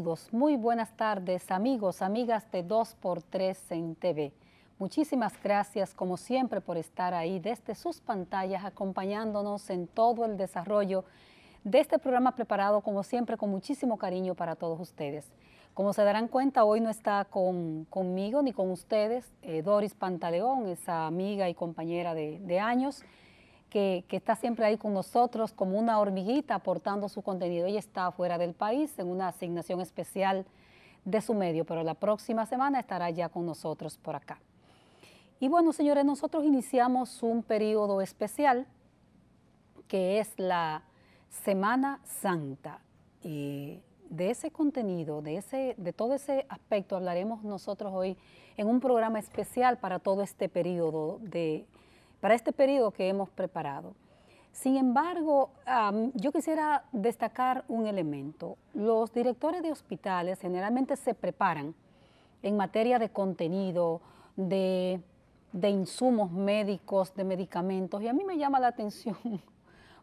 Saludos, muy buenas tardes amigos, amigas de 2x3 en TV. Muchísimas gracias como siempre por estar ahí desde sus pantallas acompañándonos en todo el desarrollo de este programa preparado como siempre con muchísimo cariño para todos ustedes. Como se darán cuenta, hoy no está conmigo ni con ustedes Doris Pantaleón, esa amiga y compañera de años, que está siempre ahí con nosotros como una hormiguita aportando su contenido. Ella está fuera del país en una asignación especial de su medio, pero la próxima semana estará ya con nosotros por acá. Y bueno, señores, nosotros iniciamos un periodo especial que es la Semana Santa. Y de ese contenido, de todo ese aspecto hablaremos nosotros hoy en un programa especial para todo este periodo para este periodo que hemos preparado. Sin embargo, yo quisiera destacar un elemento. Los directores de hospitales generalmente se preparan en materia de contenido, de insumos médicos, de medicamentos, y a mí me llama la atención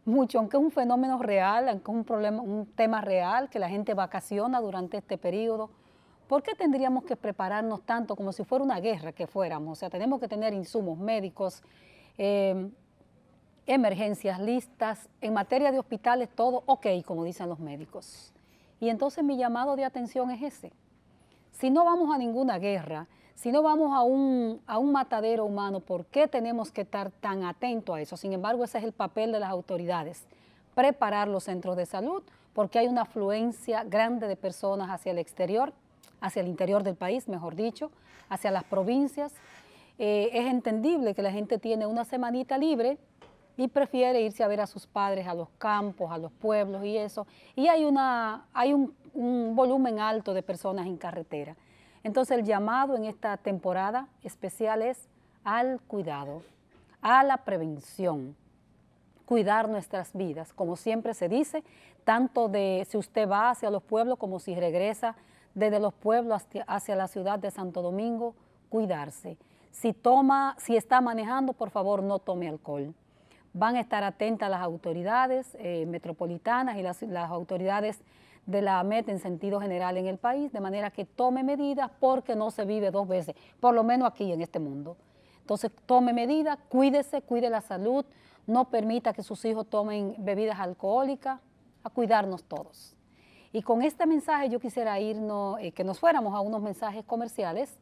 mucho, aunque es un fenómeno real, aunque es un tema real, que la gente vacaciona durante este periodo. ¿Por qué tendríamos que prepararnos tanto como si fuera una guerra que fuéramos? O sea, tenemos que tener insumos médicos, emergencias listas, en materia de hospitales todo ok, como dicen los médicos. Y entonces mi llamado de atención es ese. Si no vamos a ninguna guerra, si no vamos a un matadero humano, ¿por qué tenemos que estar tan atentos a eso? Sin embargo, ese es el papel de las autoridades, preparar los centros de salud, porque hay una afluencia grande de personas hacia el exterior, hacia el interior del país, mejor dicho, hacia las provincias. Es entendible que la gente tiene una semanita libre y prefiere irse a ver a sus padres, a los campos, a los pueblos y eso. Y hay un volumen alto de personas en carretera. Entonces el llamado en esta temporada especial es al cuidado, a la prevención, cuidar nuestras vidas, como siempre se dice, tanto de si usted va hacia los pueblos como si regresa desde los pueblos hacia la ciudad de Santo Domingo, cuidarse. Si está manejando, por favor, no tome alcohol. Van a estar atentas las autoridades metropolitanas y las autoridades de la AMET en sentido general en el país, de manera que tome medidas porque no se vive dos veces, por lo menos aquí en este mundo. Entonces, tome medidas, cuídese, cuide la salud, no permita que sus hijos tomen bebidas alcohólicas, a cuidarnos todos. Y con este mensaje yo quisiera que nos fuéramos a unos mensajes comerciales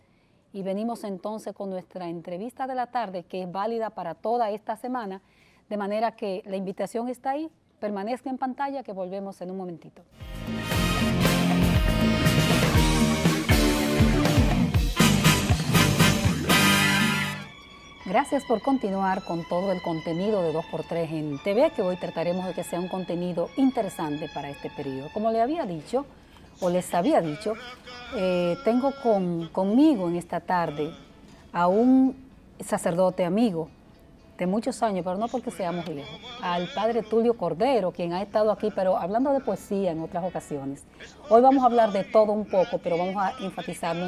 y venimos entonces con nuestra entrevista de la tarde, que es válida para toda esta semana, de manera que la invitación está ahí, permanezca en pantalla, que volvemos en un momentito. Gracias por continuar con todo el contenido de 2x3 en TV, que hoy trataremos de que sea un contenido interesante para este periodo. Como les había dicho, tengo conmigo en esta tarde a un sacerdote amigo de muchos años, pero no porque seamos viejos, al padre Tulio Cordero, quien ha estado aquí, pero hablando de poesía en otras ocasiones. Hoy vamos a hablar de todo un poco, pero vamos a enfatizarlo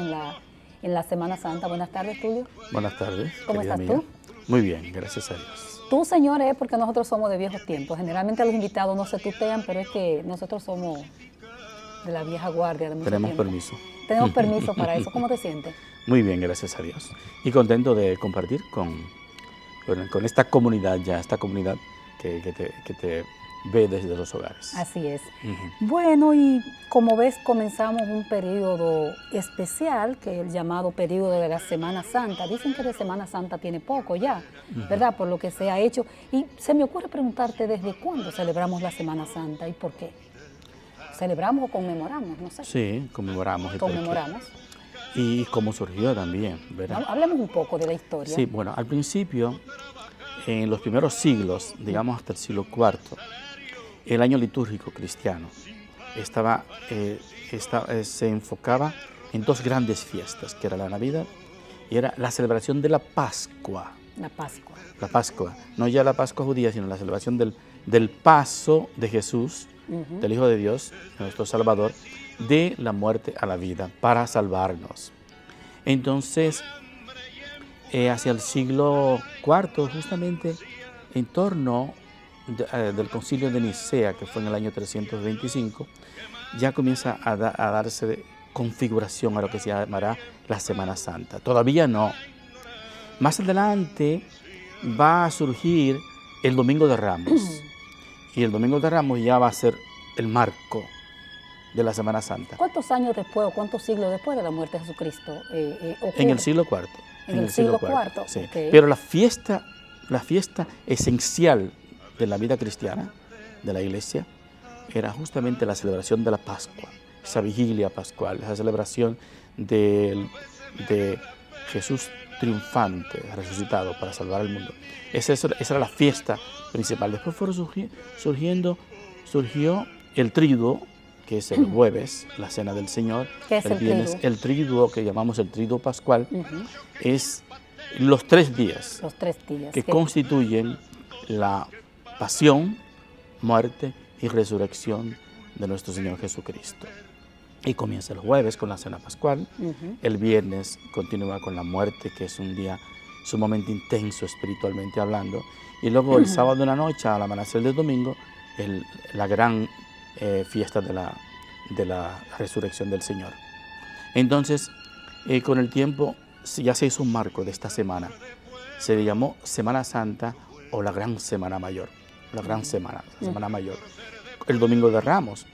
en la Semana Santa. Buenas tardes, Tulio. Buenas tardes. ¿Cómo estás tú? Muy bien, gracias a Dios. Tú, señor, es porque nosotros somos de viejos tiempos. Generalmente los invitados no se tutean, pero es que nosotros somos de la vieja guardia de mucho Tenemos tiempo. permiso. Tenemos permiso para eso. ¿Cómo te sientes? Muy bien, gracias a Dios. Y contento de compartir con esta comunidad esta comunidad que te ve desde los hogares. Así es. Bueno, y como ves, comenzamos un periodo especial, que es el llamado periodo de la Semana Santa. Dicen que de Semana Santa tiene poco ya, ¿verdad? Por lo que se ha hecho. Y se me ocurre preguntarte, ¿desde cuándo celebramos la Semana Santa y por qué? ¿Celebramos o conmemoramos? No sé. Sí, conmemoramos. Conmemoramos. Y cómo surgió también, ¿verdad? Hablemos un poco de la historia. Sí, bueno, al principio, en los primeros siglos, digamos hasta el siglo IV, el año litúrgico cristiano se enfocaba en dos grandes fiestas, que era la Navidad y era la celebración de la Pascua. La Pascua. La Pascua, no ya la Pascua judía, sino la celebración del paso de Jesús, del Hijo de Dios, nuestro Salvador, de la muerte a la vida, para salvarnos. Entonces, hacia el siglo IV, justamente en torno del concilio de Nicea, que fue en el año 325, ya comienza a darse configuración a lo que se llamará la Semana Santa. Todavía no. Más adelante va a surgir el Domingo de Ramos. Y el Domingo de Ramos ya va a ser el marco de la Semana Santa. ¿Cuántos años después o cuántos siglos después de la muerte de Jesucristo ocurre? En el siglo IV. En el siglo IV, sí. Okay. Pero la fiesta esencial de la vida cristiana, de la iglesia, era justamente la celebración de la Pascua, esa vigilia pascual, esa celebración de Jesús triunfante, resucitado para salvar al mundo. Esa era la fiesta principal. Después surgió el triduo, que es el jueves, la cena del Señor. ¿Qué es el viernes, triduo? el triduo, que llamamos el triduo pascual, es los 3 días, que constituyen la pasión, muerte y resurrección de nuestro Señor Jesucristo. Y comienza el jueves con la cena pascual, el viernes continúa con la muerte, que es un día sumamente intenso espiritualmente hablando, y luego el sábado en la noche, al amanecer del domingo, la gran fiesta de la resurrección del Señor. Entonces, con el tiempo ya se hizo un marco de esta semana. Se le llamó Semana Santa o la Gran Semana Mayor. La Gran Semana, la Semana Mayor. El Domingo de Ramos.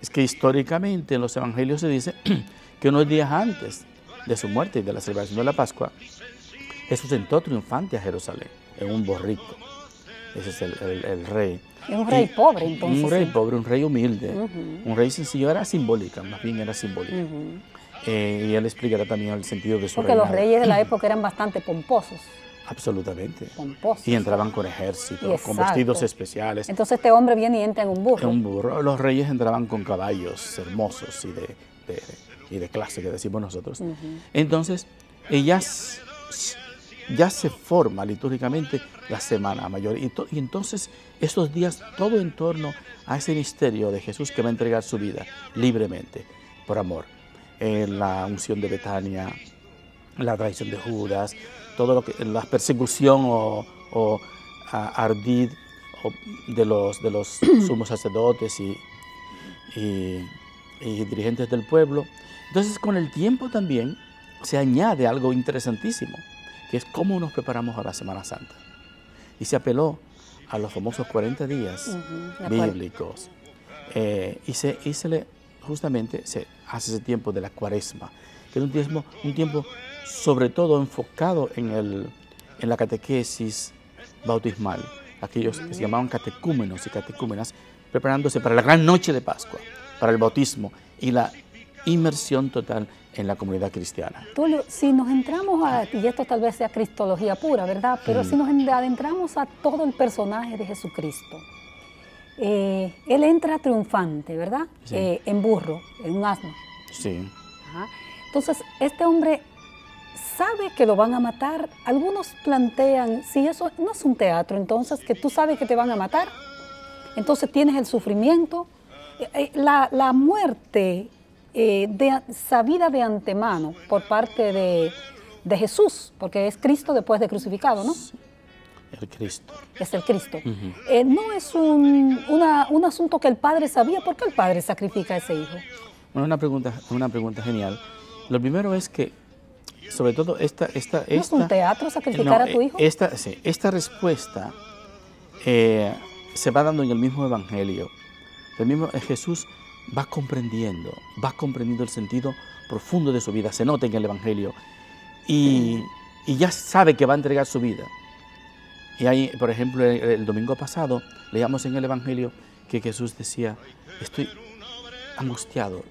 Es que históricamente en los evangelios se dice que unos días antes de su muerte y de la celebración de la Pascua, Jesús entró triunfante a Jerusalén en un borrico. Ese es el rey. Es un rey pobre, entonces. Un rey pobre, un rey humilde, un rey sencillo. Era simbólica, más bien era simbólica. Y él explicará también el sentido de su Porque reinado. los reyes de la época eran bastante pomposos. Absolutamente. Pomposos. Y entraban con ejército, con Exacto. vestidos especiales. Entonces este hombre viene y entra en un burro. En un burro. Los reyes entraban con caballos hermosos y de clase, que decimos nosotros. Entonces, ya se forma litúrgicamente la Semana Mayor. Y entonces, esos días, todo en torno a ese misterio de Jesús que va a entregar su vida libremente, por amor. La unción de Betania, la traición de Judas, todo lo que la persecución o ardid de los sumos sacerdotes y dirigentes del pueblo. Entonces, con el tiempo también se añade algo interesantísimo, que es cómo nos preparamos a la Semana Santa. Y se apeló a los famosos 40 días bíblicos. Justamente se hace ese tiempo de la Cuaresma, que es un tiempo sobre todo enfocado en la catequesis bautismal, aquellos que se llamaban catecúmenos y catecúmenas, preparándose para la gran noche de Pascua, para el bautismo y la inmersión total en la comunidad cristiana. Tulio, si nos entramos y esto tal vez sea cristología pura, ¿verdad? Pero si nos adentramos a todo el personaje de Jesucristo, él entra triunfante, ¿verdad? Sí. En burro, en un asno. Sí. Ajá. Entonces, este hombre sabe que lo van a matar. Algunos plantean, si eso no es un teatro, entonces que tú sabes que te van a matar, entonces tienes el sufrimiento, la muerte sabida de antemano por parte de Jesús, porque es Cristo después de crucificado, ¿no? El Cristo. Es el Cristo. No es un asunto que el Padre sabía. ¿Por qué el Padre sacrifica a ese hijo? Bueno, una pregunta genial. Lo primero es que, sobre todo, ¿no es un teatro sacrificar a tu hijo? Esta respuesta se va dando en el mismo Evangelio. Jesús va comprendiendo el sentido profundo de su vida. Se nota en el Evangelio. Y ya sabe que va a entregar su vida. Y ahí, por ejemplo, el domingo pasado, leíamos en el Evangelio que Jesús decía: estoy angustiado,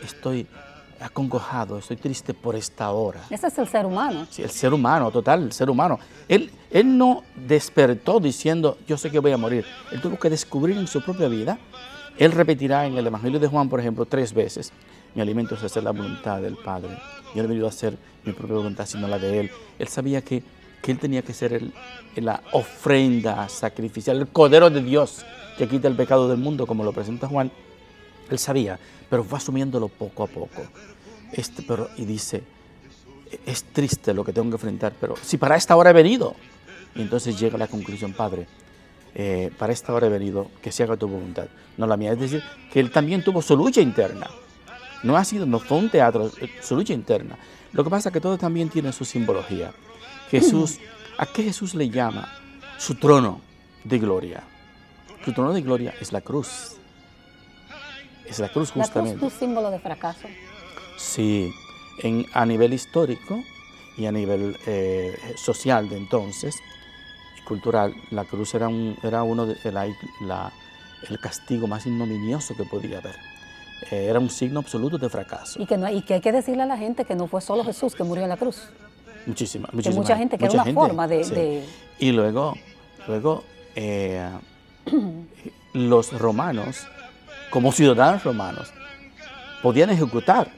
estoy acongojado, estoy triste por esta hora. Ese es el ser humano. Sí, el ser humano, total, el ser humano. Él no despertó diciendo, yo sé que voy a morir. Él tuvo que descubrir en su propia vida. Él repetirá en el Evangelio de Juan, por ejemplo, 3 veces, mi alimento es hacer la voluntad del Padre. Yo no he venido a hacer mi propia voluntad, sino la de Él. Él sabía que él tenía que ser la ofrenda sacrificial, el Cordero de Dios que quita el pecado del mundo, como lo presenta Juan. Él sabía, pero va asumiéndolo poco a poco. Y dice, es triste lo que tengo que enfrentar, pero si para esta hora he venido. Y entonces llega a la conclusión: Padre, para esta hora he venido, que se haga tu voluntad, no la mía. Es decir, que él también tuvo su lucha interna. No fue un teatro, su lucha interna. Lo que pasa es que todo también tiene su simbología. Jesús, ¿a qué Jesús le llama su trono de gloria? Su trono de gloria es la cruz. Es la cruz justamente. ¿La cruz es un símbolo de fracaso? Sí, a nivel histórico y a nivel social de entonces, y cultural, la cruz era el castigo más ignominioso que podía haber. Era un signo absoluto de fracaso. Y que hay que decirle a la gente que no fue solo Jesús que murió en la cruz. Muchísima que mucha gente, que era una forma de... Y luego los romanos, como ciudadanos romanos, podían ejecutar.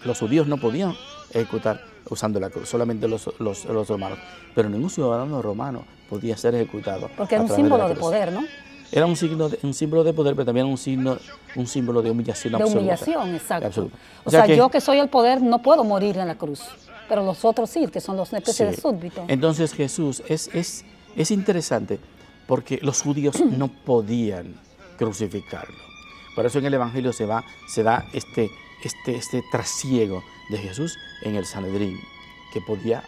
Los judíos no podían ejecutar usando la cruz, solamente los romanos. Pero ningún ciudadano romano podía ser ejecutado. Porque era un símbolo de poder, ¿no? Era un símbolo de poder, pero también un símbolo de humillación absoluta. De humillación, exacto. Absoluta. O sea, yo que soy el poder no puedo morir en la cruz, pero los otros sí, que son los especies de súbditos. Entonces Jesús es interesante porque los judíos no podían crucificarlo. Por eso en el Evangelio se da este trasiego de Jesús en el Sanedrín, que podía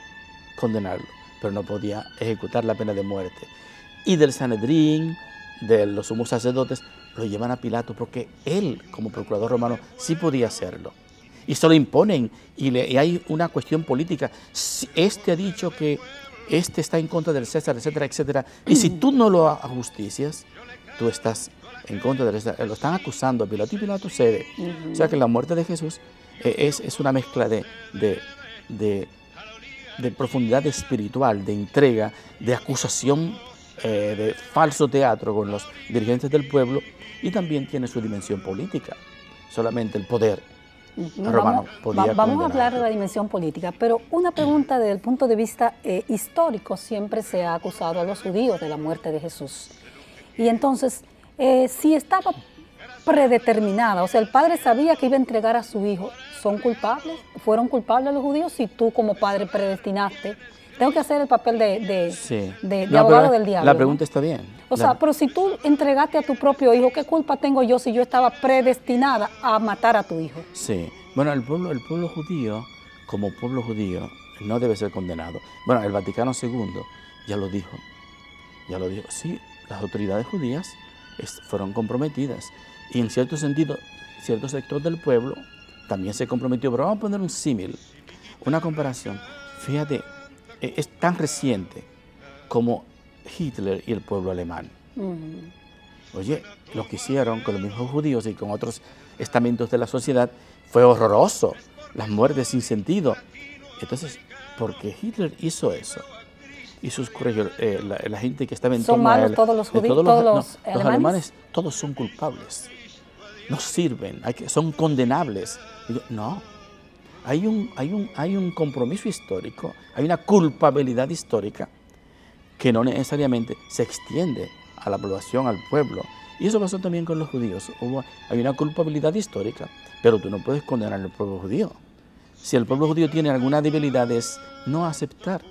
condenarlo, pero no podía ejecutar la pena de muerte. Y del Sanedrín, de los sumos sacerdotes, lo llevan a Pilato porque él, como procurador romano, sí podía hacerlo. Y se lo imponen y hay una cuestión política. Este ha dicho que este está en contra del César, etcétera, etcétera. Y si tú no lo ajusticias, tú estás en contra del César. Lo están acusando a Pilato y Pilato cede. O sea que la muerte de Jesús es una mezcla de profundidad espiritual, de entrega, de acusación, de falso teatro con los dirigentes del pueblo, y también tiene su dimensión política. Solamente el poder romano podía Vamos a hablar de la dimensión política, pero una pregunta desde el punto de vista histórico. Siempre se ha acusado a los judíos de la muerte de Jesús. Y entonces, si estaba predeterminada, o sea, el padre sabía que iba a entregar a su hijo, ¿son culpables? ¿Fueron culpables los judíos si tú como padre predestinaste? Tengo que hacer el papel de abogado del diablo. La pregunta está bien. O sea, pero si tú entregaste a tu propio hijo, ¿qué culpa tengo yo si yo estaba predestinada a matar a tu hijo? Sí. Bueno, el pueblo judío, como pueblo judío, no debe ser condenado. Bueno, el Vaticano II ya lo dijo. Sí, las autoridades judías fueron comprometidas. Y en cierto sentido, cierto sector del pueblo también se comprometió. Pero vamos a poner un símil, una comparación. Fíjate, es tan reciente como Hitler y el pueblo alemán. Oye, lo que hicieron con los mismos judíos y con otros estamentos de la sociedad fue horroroso. Las muertes sin sentido. Entonces, porque Hitler hizo eso, y sus la gente que estaba en torno a él, ¿son malos todos los judíos, todos los alemanes? Todos son culpables. No sirven, son condenables. No. Hay un compromiso histórico, hay una culpabilidad histórica que no necesariamente se extiende a la población, al pueblo. Y eso pasó también con los judíos. Hay una culpabilidad histórica, pero tú no puedes condenar al pueblo judío. Si el pueblo judío tiene alguna debilidad, es no aceptar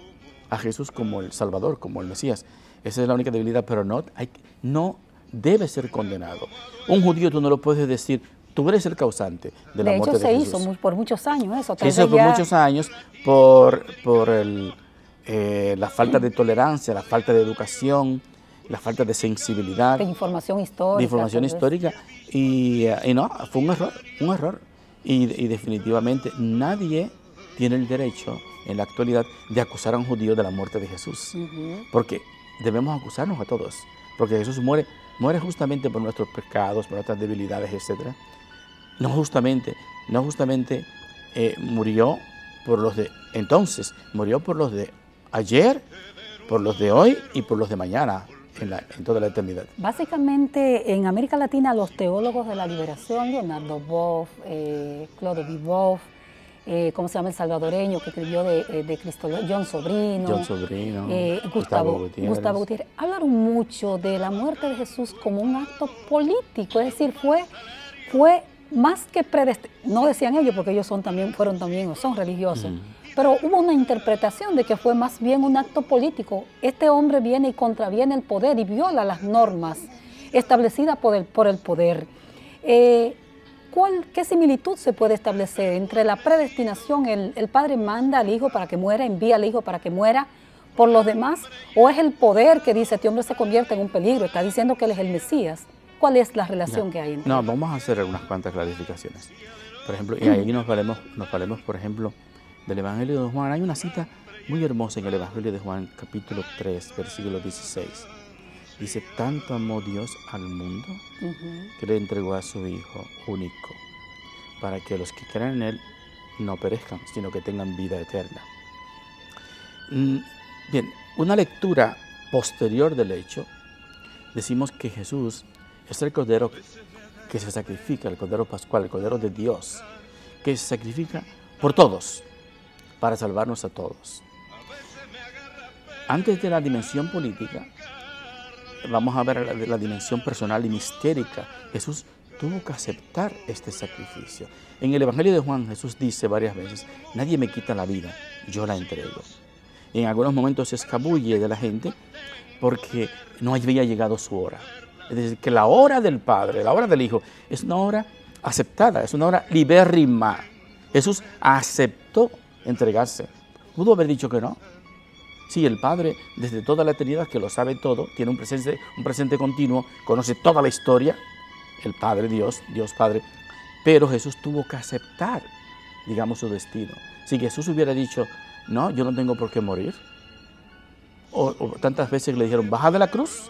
a Jesús como el Salvador, como el Mesías. Esa es la única debilidad, pero no debe ser condenado. Un judío tú no lo puedes decir, tú eres el causante de la muerte de Jesús. De hecho, se hizo por muchos años eso. Eso por muchos años, por la falta de tolerancia, la falta de educación, la falta de sensibilidad. De información histórica. De información histórica. Y no, fue un error. Y definitivamente nadie tiene el derecho en la actualidad de acusar a un judío de la muerte de Jesús. Porque debemos acusarnos a todos. Porque Jesús muere justamente por nuestros pecados, por nuestras debilidades, etc. No justamente murió por los de entonces, murió por los de ayer, por los de hoy y por los de mañana, en toda la eternidad. Básicamente, en América Latina, los teólogos de la liberación, Leonardo Boff, Clodovil Boff, ¿cómo se llama el salvadoreño que escribió de Cristo? John Sobrino, Gustavo Gutiérrez, hablaron mucho de la muerte de Jesús como un acto político, es decir, fue más que predestinado, no decían ellos porque ellos son religiosos, pero hubo una interpretación de que fue más bien un acto político. Este hombre viene y contraviene el poder y viola las normas establecidas por el poder. ¿Qué similitud se puede establecer entre la predestinación, el padre manda al hijo para que muera, envía al hijo para que muera por los demás, o es el poder que dice, este hombre se convierte en un peligro, está diciendo que él es el Mesías? ¿Cuál es la relación que hay entre ellos? Vamos a hacer algunas cuantas clarificaciones. Por ejemplo, y ahí nos valemos, por ejemplo, del Evangelio de Juan. Hay una cita muy hermosa en el Evangelio de Juan, capítulo 3, versículo 16. Dice, tanto amó Dios al mundo que le entregó a su Hijo único, para que los que crean en Él no perezcan, sino que tengan vida eterna. Bien, una lectura posterior del hecho, decimos que Jesús es el Cordero que se sacrifica, el Cordero Pascual, el Cordero de Dios, que se sacrifica por todos, para salvarnos a todos. Antes de la dimensión política, vamos a ver la dimensión personal y mistérica. Jesús tuvo que aceptar este sacrificio. En el Evangelio de Juan, Jesús dice varias veces, nadie me quita la vida, yo la entrego. Y en algunos momentos se escabulle de la gente porque no había llegado su hora. Es decir, que la hora del Padre, la hora del Hijo, es una hora aceptada, es una hora libérrima. Jesús aceptó entregarse. Pudo haber dicho que no. Sí, el Padre, desde toda la eternidad, que lo sabe todo, tiene un presente continuo, conoce toda la historia, el Padre, Dios Padre, pero Jesús tuvo que aceptar, digamos, su destino. Si Jesús hubiera dicho, no, yo no tengo por qué morir, o tantas veces le dijeron, baja de la cruz,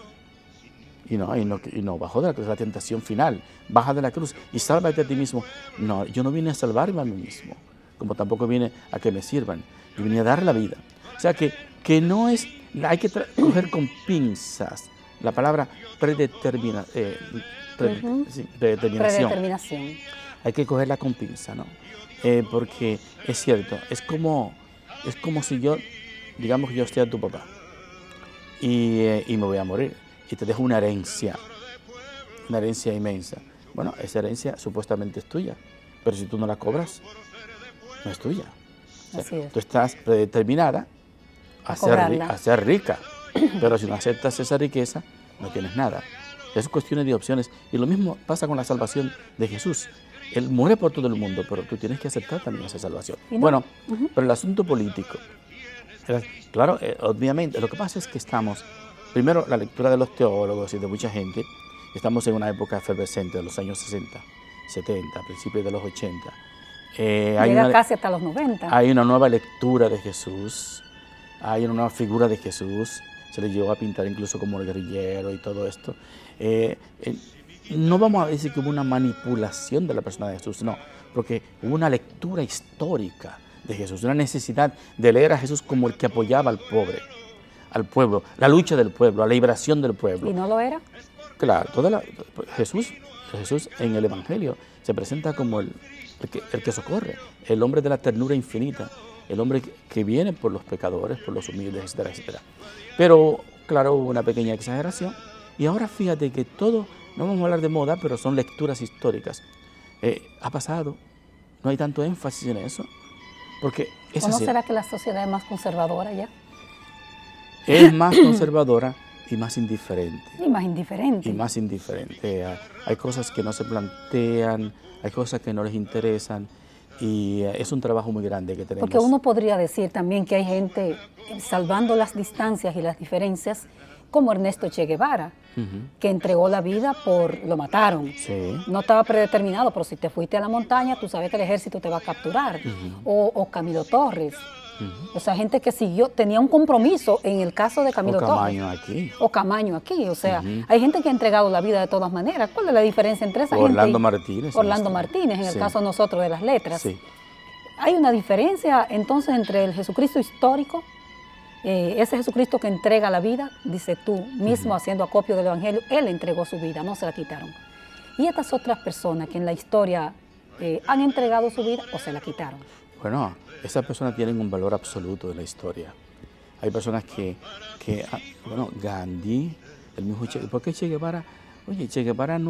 y no bajó de la cruz, la tentación final, baja de la cruz y sálvate a ti mismo. No, yo no vine a salvarme a mí mismo, como tampoco vine a que me sirvan, yo vine a dar la vida. O sea que no es, hay que coger con pinzas la palabra predeterminación. Hay que cogerla con pinza, ¿no? Porque es cierto, es como si yo, digamos que yo esté a tu papá y me voy a morir y te dejo una herencia inmensa. Bueno, esa herencia supuestamente es tuya, pero si tú no la cobras, no es tuya. O sea, tú estás predeterminada a ser rica, pero si no aceptas esa riqueza, no tienes nada. Es cuestión de opciones. Y lo mismo pasa con la salvación de Jesús. Él muere por todo el mundo, pero tú tienes que aceptar también esa salvación. No. Bueno, pero el asunto político, claro, obviamente, lo que pasa es que estamos, primero, la lectura de los teólogos y de mucha gente, estamos en una época efervescente de los años 60, 70, principios de los 80. Llega casi hasta los 90. Hay una nueva lectura de Jesús, hay una nueva figura de Jesús, se le llegó a pintar incluso como el guerrillero y todo esto. No vamos a decir que hubo una manipulación de la persona de Jesús, no, porque hubo una lectura histórica de Jesús, una necesidad de leer a Jesús como el que apoyaba al pobre, al pueblo, la lucha del pueblo, la liberación del pueblo. ¿Y no lo era? Claro, Jesús en el Evangelio se presenta como el que socorre, el hombre de la ternura infinita, el hombre que viene por los pecadores, por los humildes, etcétera, etcétera. Pero, claro, hubo una pequeña exageración. Y ahora fíjate que todo, no vamos a hablar de moda, pero son lecturas históricas. Ha pasado, no hay tanto énfasis en eso, porque es ¿O no así. será que la sociedad es más conservadora ya? Es más conservadora y más indiferente. Y más indiferente. Y más indiferente. Hay cosas que no se plantean, hay cosas que no les interesan, y es un trabajo muy grande que tenemos. Porque uno podría decir también que hay gente, salvando las distancias y las diferencias, como Ernesto Che Guevara, que entregó la vida lo mataron. Sí. No estaba predeterminado, pero si te fuiste a la montaña, tú sabes que el ejército te va a capturar. O Camilo Torres. O sea, gente que tenía un compromiso en el caso de Camilo Torres. O Camaño aquí. O sea, hay gente que ha entregado la vida de todas maneras. ¿Cuál es la diferencia entre esa gente? Orlando Martínez. Orlando Martínez, en el caso de nosotros de las letras. Sí. Hay una diferencia entonces entre el Jesucristo histórico, ese Jesucristo que entrega la vida, dice tú mismo haciendo acopio del Evangelio, Él entregó su vida, no se la quitaron. Y estas otras personas que en la historia han entregado su vida o se la quitaron. Bueno, esas personas tienen un valor absoluto en la historia. Hay personas bueno, Gandhi, el mismo Che, ¿por qué Che Guevara? Oye, Che Guevara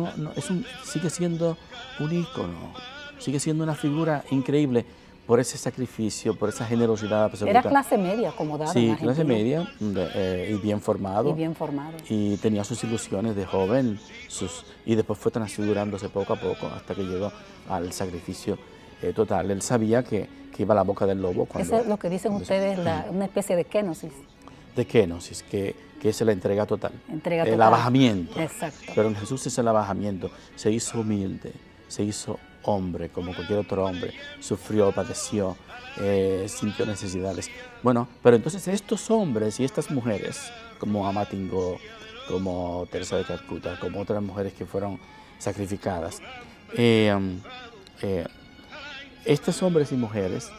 sigue siendo un ícono, sigue siendo una figura increíble, por ese sacrificio, por esa generosidad absoluta. Era clase media acomodada. Sí, clase media y bien formado. Y bien formado. Y tenía sus ilusiones de joven y después fue transfigurándose poco a poco hasta que llegó al sacrificio total. Él sabía que iba a la boca del lobo. Eso es lo que dicen ustedes, una especie de kenosis. De kenosis, que es la entrega total. Entrega total. El abajamiento. Exacto. Pero en Jesús es el abajamiento. Se hizo humilde, se hizo hombre como cualquier otro hombre. Sufrió, padeció, sintió necesidades. Bueno, pero entonces estos hombres y estas mujeres, como Ama Tingó, como Teresa de Calcuta, como otras mujeres que fueron sacrificadas, estos hombres y mujeres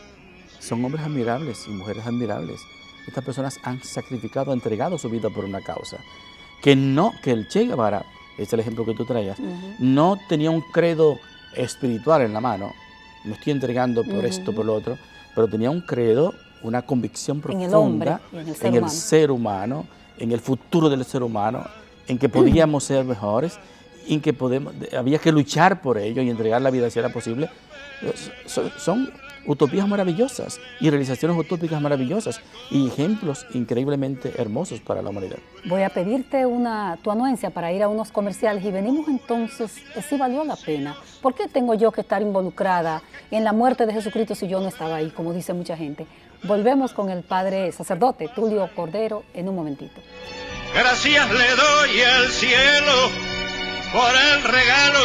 son hombres admirables y mujeres admirables. Estas personas han sacrificado, entregado su vida por una causa. Que el Che Guevara, es el ejemplo que tú traías, no tenía un credo espiritual en la mano. Me estoy entregando por esto, por lo otro, pero tenía un credo, una convicción profunda en el hombre, en el ser humano, en el futuro del ser humano, en que podíamos ser mejores, en que había que luchar por ello y entregar la vida si era posible. Son utopías maravillosas y realizaciones utópicas maravillosas y ejemplos increíblemente hermosos para la humanidad. Voy a pedirte tu anuencia para ir a unos comerciales y venimos entonces, si valió la pena. ¿Por qué tengo yo que estar involucrada en la muerte de Jesucristo si yo no estaba ahí, como dice mucha gente? Volvemos con el padre sacerdote Tulio Cordero en un momentito. Gracias le doy al cielo por el regalo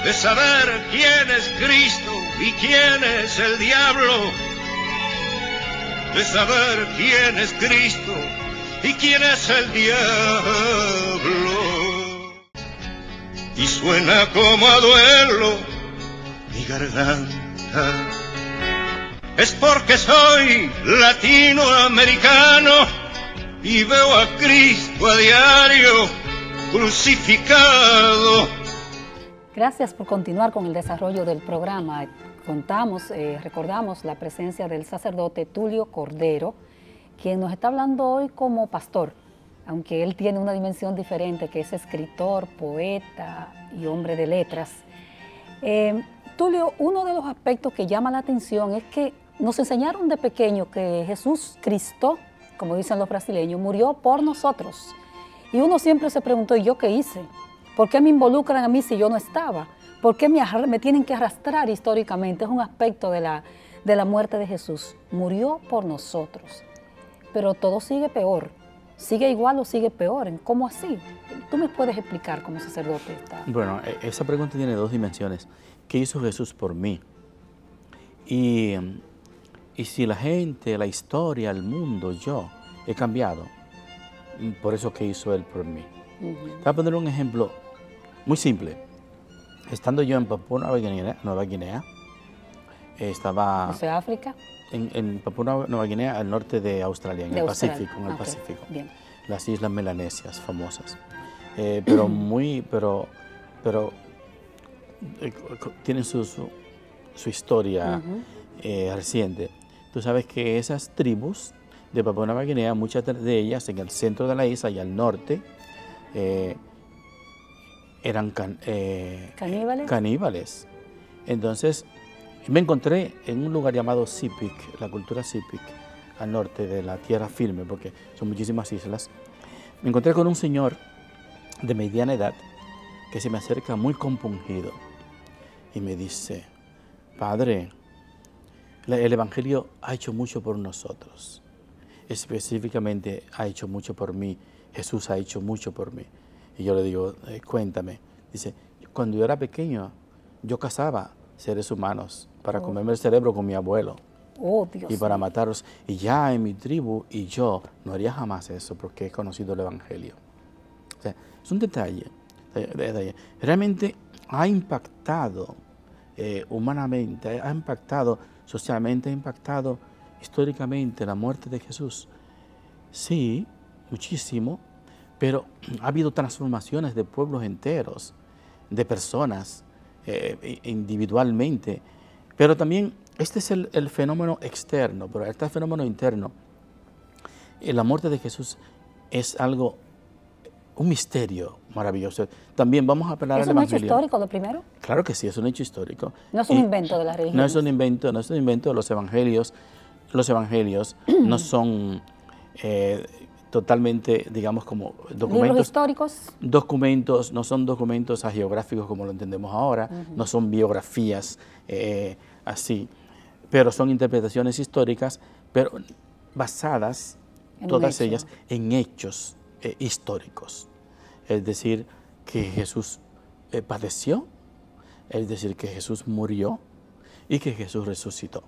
de saber quién es Cristo y quién es el diablo, de saber quién es Cristo y quién es el diablo. Y suena como a duelo mi garganta, es porque soy latinoamericano y veo a Cristo a diario crucificado. Gracias por continuar con el desarrollo del programa. Recordamos la presencia del sacerdote Tulio Cordero, quien nos está hablando hoy como pastor, aunque él tiene una dimensión diferente, que es escritor, poeta y hombre de letras. Tulio, uno de los aspectos que llama la atención es que nos enseñaron de pequeño que Jesús Cristo, como dicen los brasileños, murió por nosotros. Y uno siempre se preguntó, ¿y yo qué hice? ¿Por qué me involucran a mí si yo no estaba? ¿Por qué me tienen que arrastrar históricamente? Es un aspecto de la muerte de Jesús. Murió por nosotros. Pero todo sigue peor. ¿Sigue igual o sigue peor? ¿Cómo así? ¿Tú me puedes explicar como sacerdote esta? Bueno, esa pregunta tiene dos dimensiones. ¿Qué hizo Jesús por mí? Y si la gente, la historia, el mundo, yo he cambiado, por eso que hizo Él por mí. Te voy a poner un ejemplo muy simple. Estando yo en Papúa Nueva Guinea, estaba... ¿O sea, África? En Papúa Nueva Guinea, al norte de Australia, en el Pacífico. Bien. Las islas melanesias famosas. Pero tienen su historia reciente. Tú sabes que esas tribus de Papúa Nueva Guinea, muchas de ellas en el centro de la isla y al norte, eran caníbales. Entonces, me encontré en un lugar llamado Sepik, la cultura Sepik, al norte de la tierra firme, porque son muchísimas islas. Me encontré con un señor de mediana edad que se me acerca muy compungido y me dice, Padre, el Evangelio ha hecho mucho por nosotros. Específicamente ha hecho mucho por mí. Jesús ha hecho mucho por mí. Y yo le digo, cuéntame. Dice, cuando yo era pequeño, yo cazaba seres humanos para comerme el cerebro con mi abuelo. Dios y para matarlos. Y ya en mi tribu y yo no haría jamás eso porque he conocido el Evangelio. O sea, es un detalle. Realmente ha impactado humanamente, ha impactado socialmente, ha impactado históricamente la muerte de Jesús. Sí, muchísimo, pero ha habido transformaciones de pueblos enteros, de personas individualmente, pero también este es el fenómeno externo, pero este fenómeno interno. La muerte de Jesús es algo un misterio maravilloso. También vamos a apelar al Evangelio. ¿Es un hecho histórico lo primero? Claro que sí, es un hecho histórico. No es un invento de la religión. No es un invento, no es un invento de los evangelios. Los evangelios no son totalmente, digamos, como documentos. ¿Libros históricos? Documentos, no son documentos hagiográficos como lo entendemos ahora, no son biografías así, pero son interpretaciones históricas, pero basadas, todas ellas, en hechos históricos. Es decir, que Jesús padeció, es decir, que Jesús murió y que Jesús resucitó.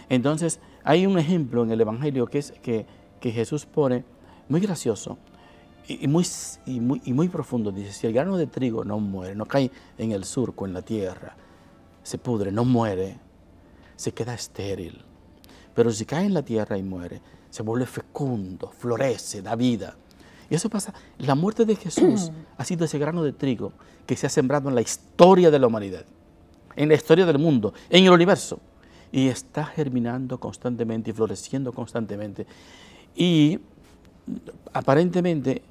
Entonces, hay un ejemplo en el Evangelio que es que Jesús pone, muy gracioso y muy profundo. Dice, si el grano de trigo no muere, no cae en el surco, en la tierra, se pudre, no muere, se queda estéril. Pero si cae en la tierra y muere, se vuelve fecundo, florece, da vida. Y eso pasa, la muerte de Jesús ha sido ese grano de trigo que se ha sembrado en la historia de la humanidad, en la historia del mundo, en el universo. Y está germinando constantemente y floreciendo constantemente. Y aparentemente,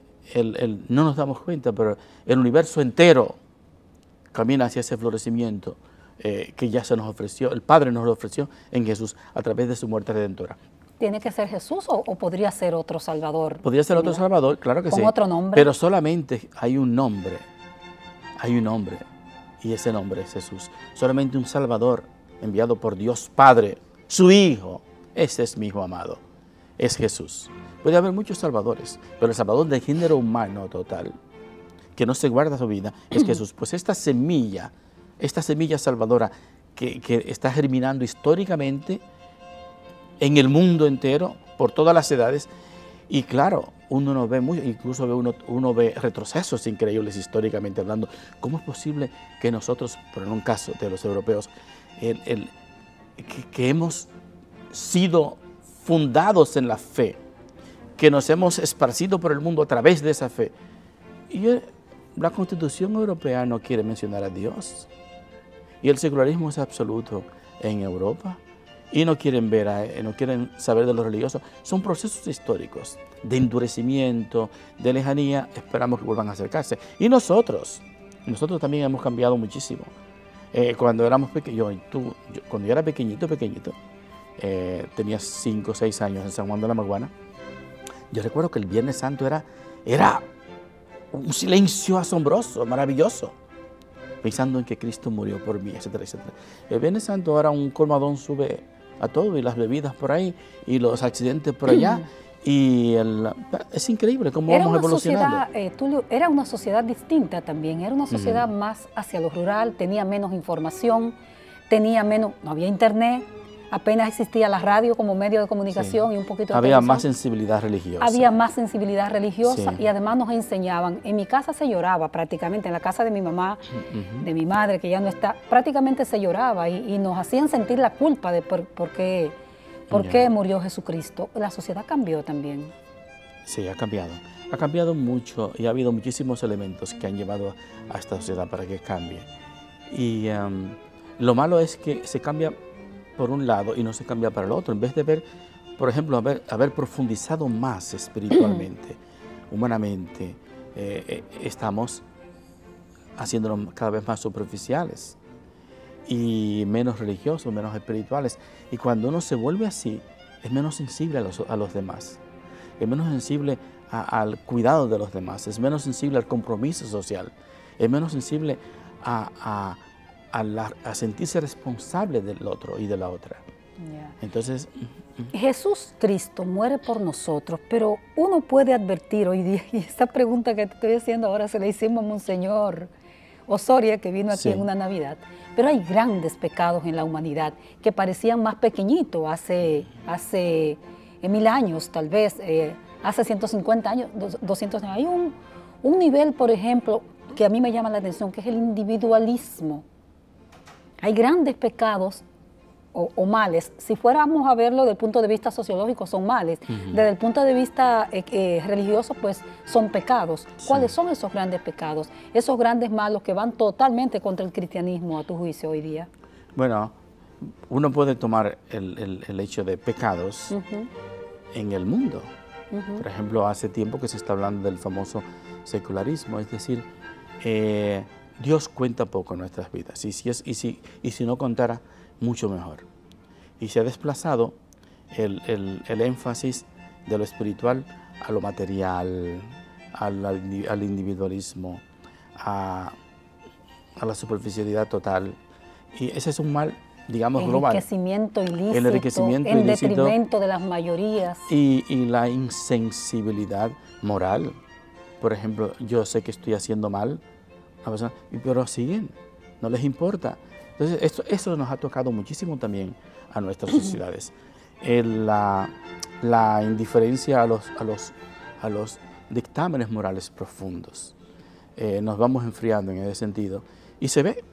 no nos damos cuenta, pero el universo entero camina hacia ese florecimiento que ya se nos ofreció, el Padre nos lo ofreció en Jesús a través de su muerte redentora. ¿Tiene que ser Jesús o podría ser otro Salvador? Podría ser otro Salvador, claro que sí. ¿Con otro nombre? Pero solamente hay un nombre, y ese nombre es Jesús. Solamente un Salvador enviado por Dios Padre, su Hijo. Ese es mi Hijo amado, es Jesús. Puede haber muchos salvadores, pero el Salvador del género humano total, que no se guarda su vida, es Jesús. Pues esta semilla salvadora que está germinando históricamente en el mundo entero, por todas las edades, y claro, uno no ve mucho, incluso uno ve retrocesos increíbles históricamente hablando. ¿Cómo es posible que nosotros, por en un caso de los europeos, que hemos sido fundados en la fe, que nos hemos esparcido por el mundo a través de esa fe? Y la Constitución Europea no quiere mencionar a Dios, y el secularismo es absoluto en Europa, y no quieren no quieren saber de lo religioso. Son procesos históricos de endurecimiento, de lejanía. Esperamos que vuelvan a acercarse. Y nosotros también hemos cambiado muchísimo. Cuando éramos pequeños, cuando yo era pequeñito, tenía 5 o 6 años en San Juan de la Maguana, yo recuerdo que el Viernes Santo era un silencio asombroso, maravilloso, pensando en que Cristo murió por mí, etcétera, etcétera. El Viernes Santo ahora un colmadón sube a todo, y las bebidas por ahí, y los accidentes por allá, y es increíble cómo vamos evolucionando. Tulio, era una sociedad distinta también, era una sociedad más hacia lo rural, tenía menos información, no había internet, apenas existía la radio como medio de comunicación, y un poquito de había más sensibilidad religiosa. Había más sensibilidad religiosa, y además nos enseñaban. En mi casa se lloraba prácticamente, en la casa de mi mamá, de mi madre, que ya no está, prácticamente se lloraba, y nos hacían sentir la culpa de por qué murió Jesucristo. La sociedad cambió también. Sí, ha cambiado mucho, y ha habido muchísimos elementos que han llevado a esta sociedad para que cambie. Y lo malo es que se cambia por un lado y no se cambia para el otro. En vez de ver, por ejemplo, haber profundizado más espiritualmente, humanamente, estamos haciéndonos cada vez más superficiales y menos religiosos, menos espirituales. Y cuando uno se vuelve así, es menos sensible a los demás, es menos sensible al cuidado de los demás, es menos sensible al compromiso social, es menos sensible a sentirse responsable del otro y de la otra. Entonces, Jesús Cristo muere por nosotros, pero uno puede advertir hoy día, y esta pregunta que te estoy haciendo ahora se la hicimos a Monseñor Osoria, que vino aquí en una Navidad, pero hay grandes pecados en la humanidad que parecían más pequeñitos hace 1000 años, tal vez, hace 150 años, 200 años. Hay un nivel, por ejemplo, que a mí me llama la atención, que es el individualismo. Hay grandes pecados o males. Si fuéramos a verlo desde el punto de vista sociológico, son males. Desde el punto de vista religioso, pues son pecados. ¿Cuáles son esos grandes pecados? Esos grandes malos que van totalmente contra el cristianismo, a tu juicio, hoy día. Bueno, uno puede tomar el hecho de pecados en el mundo. Por ejemplo, hace tiempo que se está hablando del famoso secularismo, es decir, Dios cuenta poco en nuestras vidas, y si no contara, mucho mejor. Y se ha desplazado el énfasis de lo espiritual a lo material, al individualismo, a la superficialidad total. Y ese es un mal, digamos, global. El enriquecimiento ilícito, en detrimento de las mayorías. Y la insensibilidad moral. Por ejemplo, yo sé que estoy haciendo mal, pero siguen, no les importa. Entonces, eso nos ha tocado muchísimo también a nuestras sociedades. La indiferencia a los dictámenes morales profundos. Nos vamos enfriando en ese sentido. Y se ve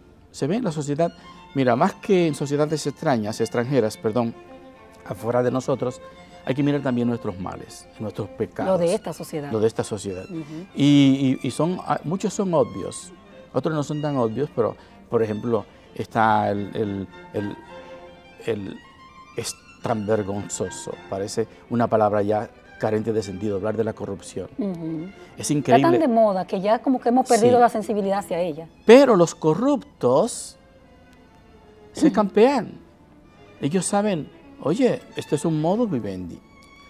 en la sociedad. Mira, más que en sociedades extranjeras, afuera de nosotros, hay que mirar también nuestros males, nuestros pecados. Lo de esta sociedad. Lo de esta sociedad. Y muchos son obvios, otros no son tan obvios, pero, por ejemplo, está es tan vergonzoso, parece una palabra ya carente de sentido, hablar de la corrupción. Es increíble. Está tan de moda que ya como que hemos perdido la sensibilidad hacia ella. Pero los corruptos se campean. Ellos saben, oye, esto es un modus vivendi.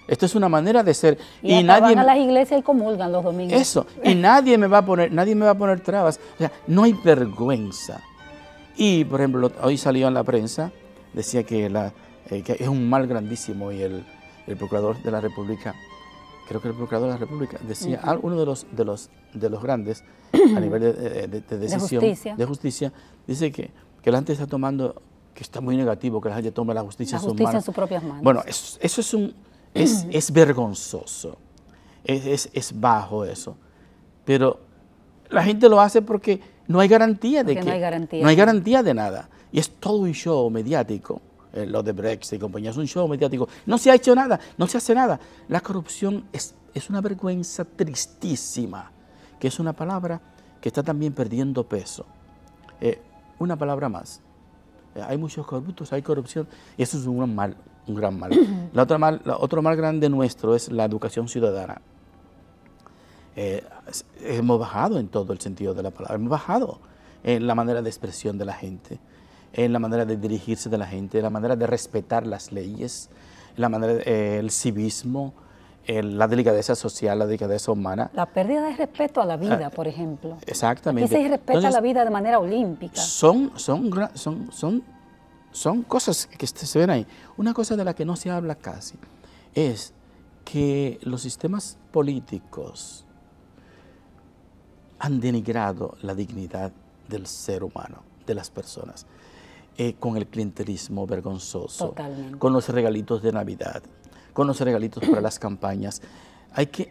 Esto es una manera de ser. Y nadie van a las iglesias y comulgan los domingos. Eso. Y nadie me va a poner trabas. O sea, no hay vergüenza. Y, por ejemplo, hoy salió en la prensa, decía que es un mal grandísimo, y el procurador de la República, creo que el procurador de la República decía, uno de los grandes a nivel de decisión, de justicia, dice que la gente está tomando, que está muy negativo que la gente tome la justicia en sus propias manos. Bueno, eso es vergonzoso, es bajo eso, pero la gente lo hace porque no hay garantía no hay garantía de nada, y es todo un show mediático. Lo de Brexit y compañía es un show mediático. No se ha hecho nada, no se hace nada. La corrupción es una vergüenza tristísima, que es una palabra que está también perdiendo peso. Una palabra más. Hay muchos corruptos, hay corrupción, y eso es un gran mal. Otro mal grande nuestro es la educación ciudadana. Hemos bajado en todo el sentido de la palabra, hemos bajado en la manera de expresión de la gente, en la manera de dirigirse de la gente, en la manera de respetar las leyes, en la manera el civismo, la delicadeza social, la delicadeza humana. La pérdida de respeto a la vida, por ejemplo. Exactamente. Aquí se respeta la vida de manera olímpica. Son cosas que se ven ahí. Una cosa de la que no se habla casi es que los sistemas políticos han denigrado la dignidad del ser humano, de las personas. Con el clientelismo vergonzoso, totalmente, con los regalitos de Navidad, con los regalitos para las campañas. Hay que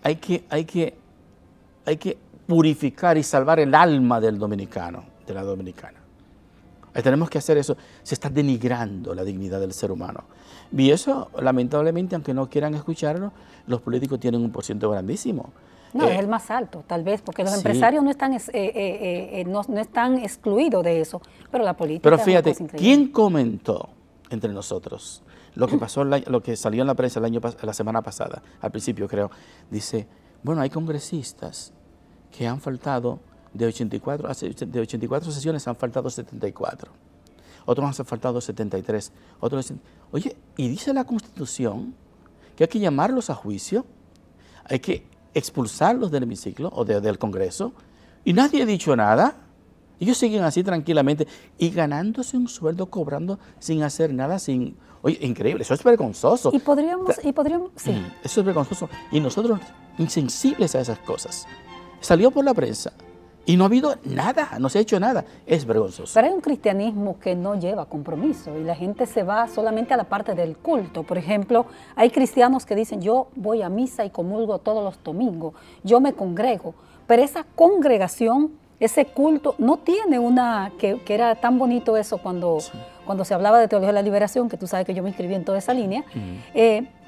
purificar y salvar el alma del dominicano, de la dominicana. Tenemos que hacer eso. Se está denigrando la dignidad del ser humano. Y eso, lamentablemente, aunque no quieran escucharlo, los políticos tienen un porcentaje grandísimo. No, es el más alto, tal vez, porque los empresarios no están excluidos de eso, pero la política. Pero fíjate, ¿quién comentó entre nosotros lo que pasó, lo que salió en la prensa la semana pasada, al principio creo? Dice, bueno, hay congresistas que han faltado de 84 sesiones, han faltado 74. Otros han faltado 73. Otros dicen, oye, y dice la Constitución que hay que llamarlos a juicio, hay que expulsarlos del hemiciclo o del Congreso, y nadie ha dicho nada. Ellos siguen así tranquilamente y ganándose un sueldo, cobrando sin hacer nada, Oye, increíble, eso es vergonzoso. Y podríamos, sí. Eso es vergonzoso. Y nosotros, insensibles a esas cosas. Salió por la prensa y no ha habido nada, no se ha hecho nada. Es vergonzoso. Pero hay un cristianismo que no lleva compromiso y la gente se va solamente a la parte del culto. Por ejemplo, hay cristianos que dicen, yo voy a misa y comulgo todos los domingos, yo me congrego, pero esa congregación, ese culto, no tiene que era tan bonito eso cuando se hablaba de teología de la liberación, que tú sabes que yo me inscribí en toda esa línea,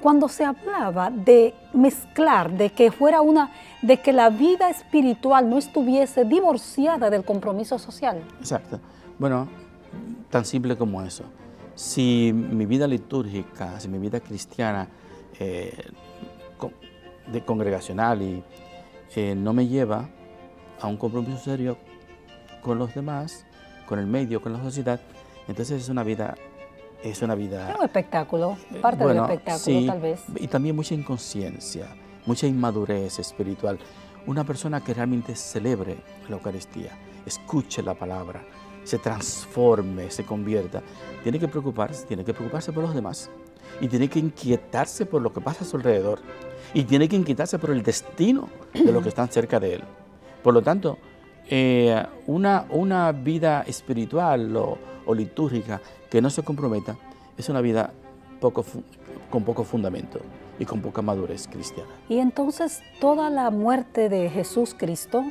cuando se hablaba de mezclar, de que la vida espiritual no estuviese divorciada del compromiso social. Exacto. Bueno, tan simple como eso. Si mi vida litúrgica, si mi vida cristiana de congregacional y no me lleva a un compromiso serio con los demás, con el medio, con la sociedad, entonces es una vida... Es un espectáculo, parte del espectáculo, sí, tal vez. Y también mucha inconsciencia, mucha inmadurez espiritual. Una persona que realmente celebre la Eucaristía, escuche la palabra, se transforme, se convierta, tiene que preocuparse por los demás y tiene que inquietarse por lo que pasa a su alrededor y tiene que inquietarse por el destino de los que están cerca de él. Por lo tanto, una vida espiritual o litúrgica que no se comprometa es una vida con poco fundamento y con poca madurez cristiana. Y entonces toda la muerte de Jesús Cristo,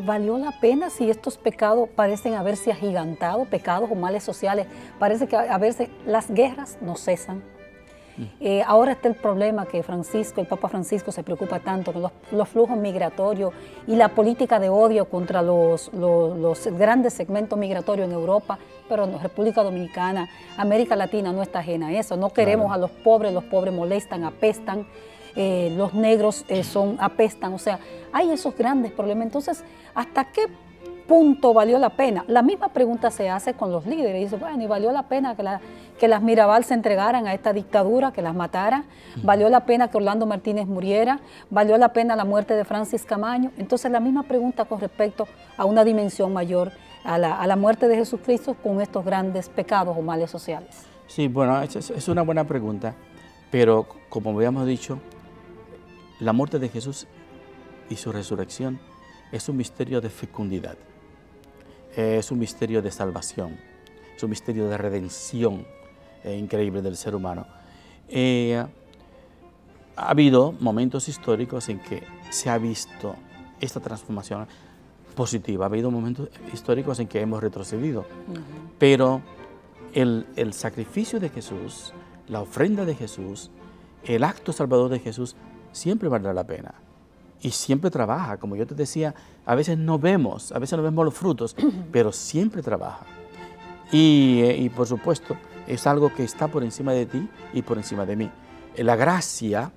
¿valió la pena si estos pecados parecen haberse agigantado, pecados o males sociales? Parece que las guerras no cesan. Ahora está el problema que el Papa Francisco se preocupa tanto con los flujos migratorios y la política de odio contra los grandes segmentos migratorios en Europa, pero en República Dominicana, América Latina no está ajena a eso. No queremos a los pobres molestan, apestan, los negros apestan, o sea, hay esos grandes problemas. Entonces, ¿hasta qué punto valió la pena? La misma pregunta se hace con los líderes. Dice, bueno, ¿y valió la pena que las Mirabal se entregaran a esta dictadura, que las matara? ¿Valió la pena que Orlando Martínez muriera? ¿Valió la pena la muerte de Francis Camaño? Entonces, la misma pregunta con respecto a una dimensión mayor, a la muerte de Jesucristo con estos grandes pecados o males sociales. Sí, bueno, es una buena pregunta, pero como habíamos dicho, la muerte de Jesús y su resurrección es un misterio de fecundidad. Es un misterio de salvación, es un misterio de redención increíble del ser humano. Ha habido momentos históricos en que se ha visto esta transformación positiva, ha habido momentos históricos en que hemos retrocedido, pero el sacrificio de Jesús, la ofrenda de Jesús, el acto salvador de Jesús siempre valdrá la pena. Y siempre trabaja, como yo te decía, a veces no vemos los frutos, pero siempre trabaja. Y por supuesto, es algo que está por encima de ti y por encima de mí. La gracia,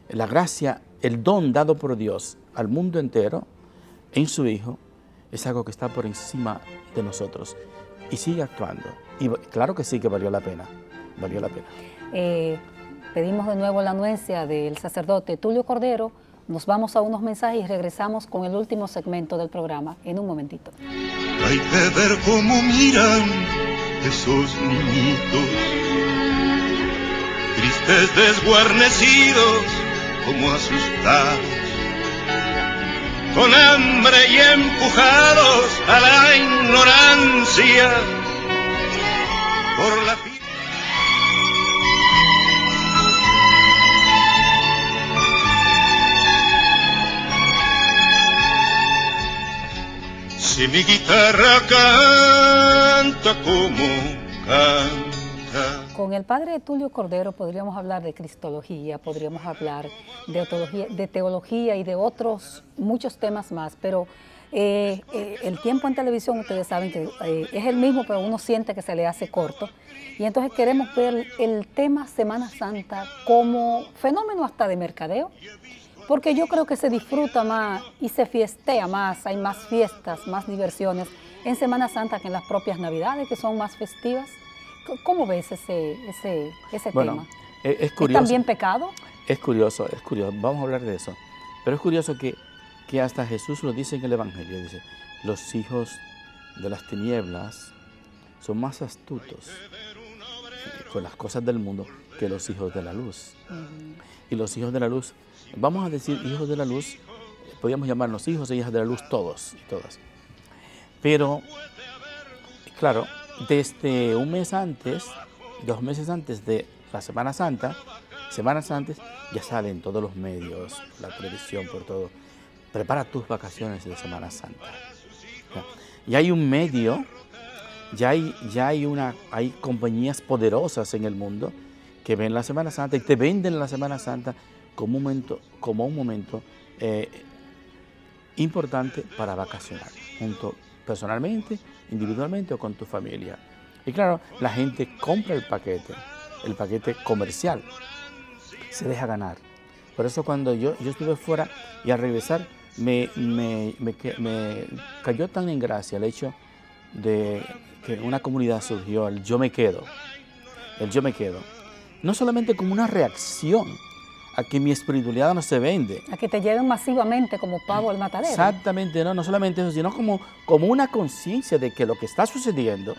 el don dado por Dios al mundo entero, en su Hijo, es algo que está por encima de nosotros. Y sigue actuando. Y claro que sí que valió la pena, valió la pena. Pedimos de nuevo la anuencia del sacerdote Tulio Cordero. Nos vamos a unos mensajes y regresamos con el último segmento del programa en un momentito. Hay que ver cómo miran esos niñitos, tristes, desguarnecidos, como asustados, con hambre y empujados a la ignorancia por la vida. Si mi guitarra canta como canta. Con el padre Tulio Cordero podríamos hablar de cristología, podríamos hablar de teología y de otros muchos temas más, pero el tiempo en televisión, ustedes saben que es el mismo, pero uno siente que se le hace corto. Y entonces queremos ver el tema Semana Santa como fenómeno hasta de mercadeo, porque yo creo que se disfruta más y se fiestea más, hay más fiestas, más diversiones en Semana Santa que en las propias Navidades, que son más festivas. ¿Cómo ves ese bueno, tema? Es curioso. ¿Es también pecado? Es curioso, vamos a hablar de eso. Pero es curioso que hasta Jesús lo dice en el Evangelio, dice, los hijos de las tinieblas son más astutos con las cosas del mundo que los hijos de la luz. Y los hijos de la luz, vamos a decir hijos de la luz, podríamos llamarnos hijos e hijas de la luz todos y todas. Pero, claro, desde un mes antes, 2 meses antes de la Semana Santa, semanas antes, ya salen todos los medios, la televisión, por todo. Prepara tus vacaciones de Semana Santa. Ya hay un medio, hay compañías poderosas en el mundo que ven la Semana Santa y te venden la Semana Santa como un momento importante para vacacionar, personalmente, individualmente o con tu familia. Y claro, la gente compra el paquete comercial, se deja ganar Por eso cuando yo estuve fuera y al regresar me cayó tan en gracia el hecho de que una comunidad surgió, el Yo Me Quedo. El Yo Me Quedo. No solamente como una reacción a que mi espiritualidad no se vende. A que te lleven masivamente como pavo al matadero. Exactamente, no solamente eso, sino como una conciencia de que lo que está sucediendo,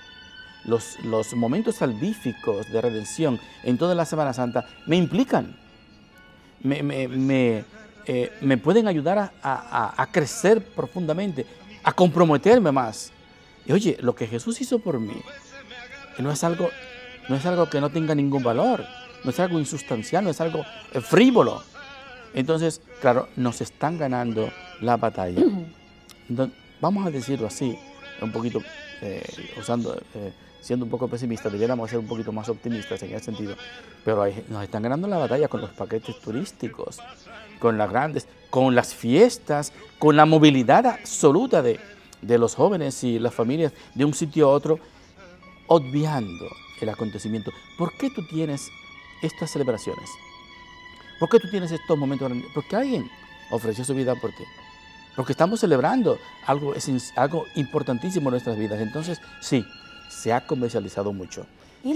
los momentos salvíficos de redención en toda la Semana Santa, me implican, me pueden ayudar a crecer profundamente, a comprometerme más. Y oye, lo que Jesús hizo por mí no es algo que no tenga ningún valor, no es algo insustancial, no es algo frívolo. Entonces, claro, nos están ganando la batalla. Entonces, vamos a decirlo así, un poquito, siendo un poco pesimista, debiéramos ser un poquito más optimistas en ese sentido, pero nos están ganando la batalla con los paquetes turísticos, con las fiestas, con la movilidad absoluta de los jóvenes y las familias de un sitio a otro, obviando el acontecimiento. ¿Por qué tú tienes estas celebraciones? ¿Por qué tú tienes estos momentos? Porque alguien ofreció su vida por ti. Porque estamos celebrando algo importantísimo en nuestras vidas. Entonces, sí, se ha comercializado mucho. ¿Y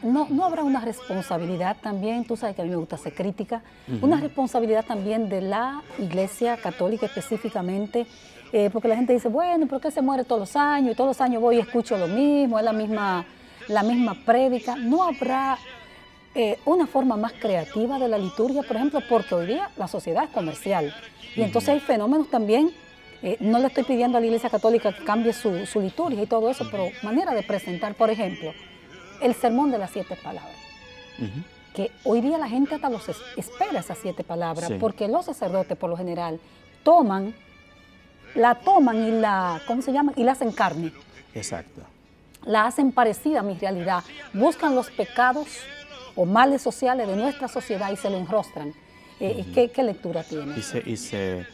no habrá una responsabilidad también? Tú sabes que a mí me gusta ser crítica. Una responsabilidad también de la Iglesia Católica específicamente, porque la gente dice, bueno, ¿por qué se muere todos los años? Y todos los años voy y escucho lo mismo, es la misma prédica. ¿No habrá una forma más creativa de la liturgia, por ejemplo? Porque hoy día la sociedad es comercial. Y entonces hay fenómenos también, no le estoy pidiendo a la Iglesia Católica que cambie su liturgia y todo eso, pero manera de presentar, por ejemplo, el sermón de las 7 palabras. Que hoy día la gente hasta espera esas 7 palabras, sí, porque los sacerdotes por lo general la toman y ¿cómo se llama? Y la hacen carne. Exacto. La hacen parecida a mi realidad. Buscan los pecados o males sociales de nuestra sociedad y se lo enrostran. ¿Qué lectura tiene? Y se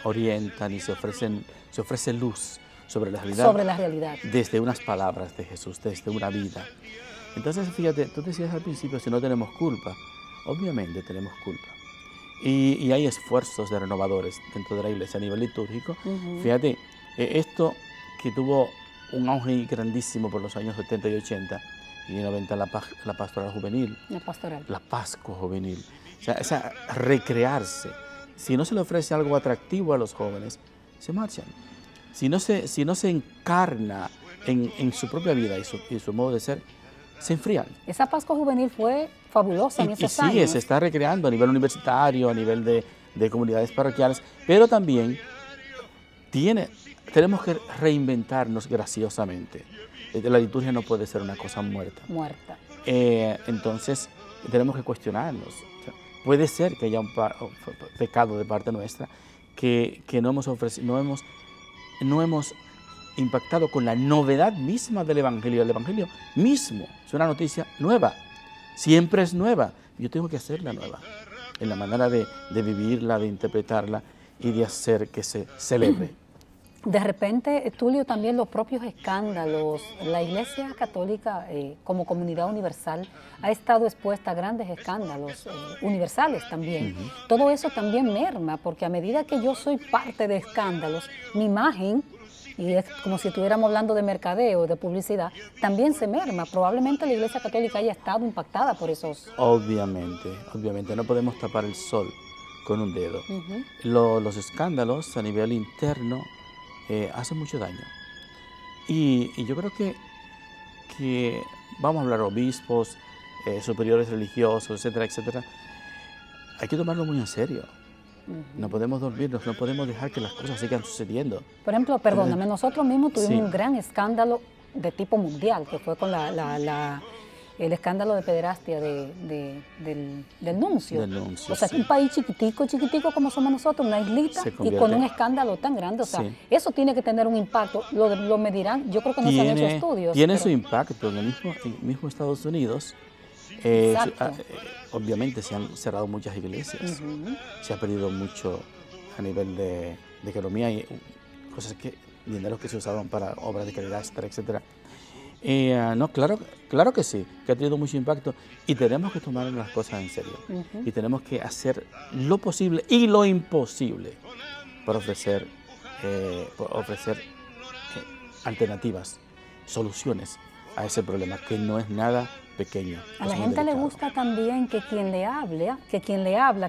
orientan y se ofrece luz sobre la realidad. Desde unas palabras de Jesús, desde una vida. Entonces, fíjate, tú decías al principio, si no tenemos culpa, obviamente tenemos culpa. Y hay esfuerzos de renovadores dentro de la iglesia a nivel litúrgico. Fíjate, esto que tuvo un auge grandísimo por los años 70 y 80 y 90, la pastoral juvenil. La Pascua juvenil. O sea, recrearse. Si no se le ofrece algo atractivo a los jóvenes, se marchan. Si no se encarna en su propia vida y su modo de ser, se enfrían. Esa Pascua juvenil fue fabulosa en esos años. Sí, se está recreando a nivel universitario, a nivel de comunidades parroquiales, pero también tenemos que reinventarnos graciosamente. La liturgia no puede ser una cosa muerta. Entonces, tenemos que cuestionarnos. O sea, puede ser que haya un pecado de parte nuestra que no hemos impactado con la novedad misma del Evangelio. El Evangelio mismo es una noticia nueva, siempre es nueva. Yo tengo que hacerla nueva, en la manera de vivirla, de interpretarla y de hacer que se celebre. De repente, Tulio, también los propios escándalos. La Iglesia Católica, como comunidad universal, ha estado expuesta a grandes escándalos universales también. Todo eso también merma, porque a medida que yo soy parte de escándalos, mi imagen, y es como si estuviéramos hablando de mercadeo, de publicidad, también se merma. Probablemente la Iglesia Católica haya estado impactada por esos... Obviamente, no podemos tapar el sol con un dedo. Los escándalos a nivel interno hacen mucho daño. Y yo creo que vamos a hablar de obispos, superiores religiosos, etcétera, etcétera. Hay que tomarlo muy en serio. No podemos dormirnos, no podemos dejar que las cosas sigan sucediendo. Por ejemplo, perdóname, nosotros mismos tuvimos un gran escándalo de tipo mundial, que fue con el escándalo de pederastia del nuncio. O sea, un país chiquitico como somos nosotros, una islita, y con un escándalo tan grande. O sea, eso tiene que tener un impacto. Lo medirán, yo creo que no se han hecho estudios. Tiene su impacto. En el mismo Estados Unidos, obviamente se han cerrado muchas iglesias. Se ha perdido mucho a nivel de economía y cosas dineros que se usaban para obras de caridad, etcétera, etcétera. No, claro que sí, que ha tenido mucho impacto y tenemos que tomar las cosas en serio. Y tenemos que hacer lo posible y lo imposible para ofrecer alternativas, soluciones a ese problema, que no es nada pequeño. A la gente le gusta también que quien le habla,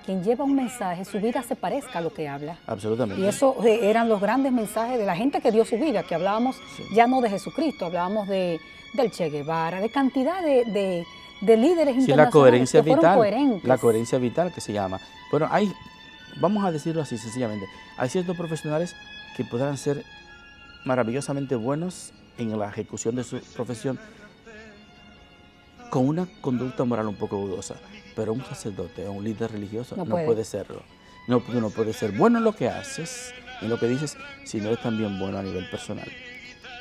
quien lleva un mensaje, su vida se parezca a lo que habla. Absolutamente. Y eso eran los grandes mensajes de la gente que dio su vida, que hablábamos ya no de Jesucristo, hablábamos del Che Guevara, de cantidad de líderes internacionales. La coherencia vital, coherentes. La coherencia vital que se llama. Bueno, vamos a decirlo así sencillamente, hay ciertos profesionales que podrán ser maravillosamente buenos en la ejecución de su profesión, con una conducta moral un poco dudosa, pero un sacerdote o un líder religioso no puede serlo. No puede ser bueno en lo que haces, en lo que dices, si no eres también bueno a nivel personal.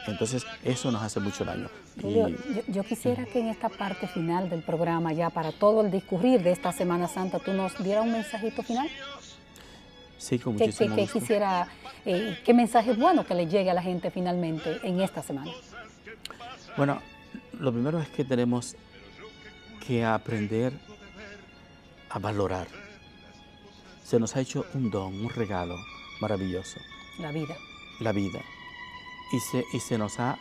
Entonces, eso nos hace mucho daño. Yo quisiera que en esta parte final del programa, ya para todo el discurrir de esta Semana Santa, tú nos dieras un mensajito final. Sí, con muchísimo gusto. ¿Qué mensaje bueno que le llegue a la gente finalmente en esta semana? Bueno, lo primero es que tenemos que aprender a valorar. Se nos ha hecho un don, un regalo maravilloso. La vida. La vida. Y se nos ha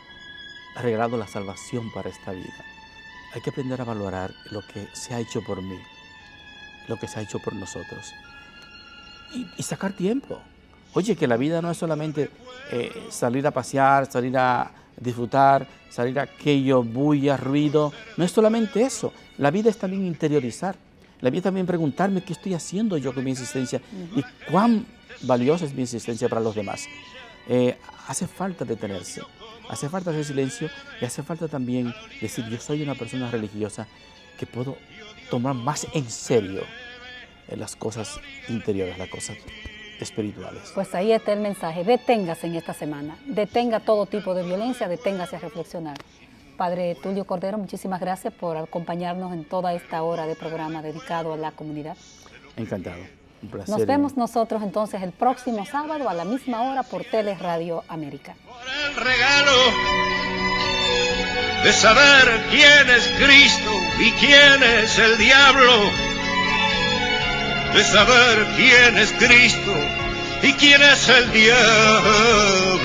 regalado la salvación para esta vida. Hay que aprender a valorar lo que se ha hecho por mí, lo que se ha hecho por nosotros. Y sacar tiempo. Oye, que la vida no es solamente salir a pasear, salir a disfrutar, salir a aquello, bulla, ruido. No es solamente eso. La vida es también interiorizar. La vida es también preguntarme qué estoy haciendo yo con mi existencia y cuán valiosa es mi existencia para los demás. Hace falta detenerse, hace falta hacer silencio y hace falta también decir, yo soy una persona religiosa que puedo tomar más en serio las cosas interiores, las cosas espirituales. Pues ahí está el mensaje, deténgase en esta semana, detenga todo tipo de violencia, deténgase a reflexionar. Padre Tulio Cordero, muchísimas gracias por acompañarnos en toda esta hora de programa dedicado a la comunidad. Encantado, un placer. Nos vemos nosotros entonces el próximo sábado a la misma hora por Teleradio América. Por el regalo de saber quién es Cristo y quién es el diablo, de saber quién es Cristo y quién es el diablo.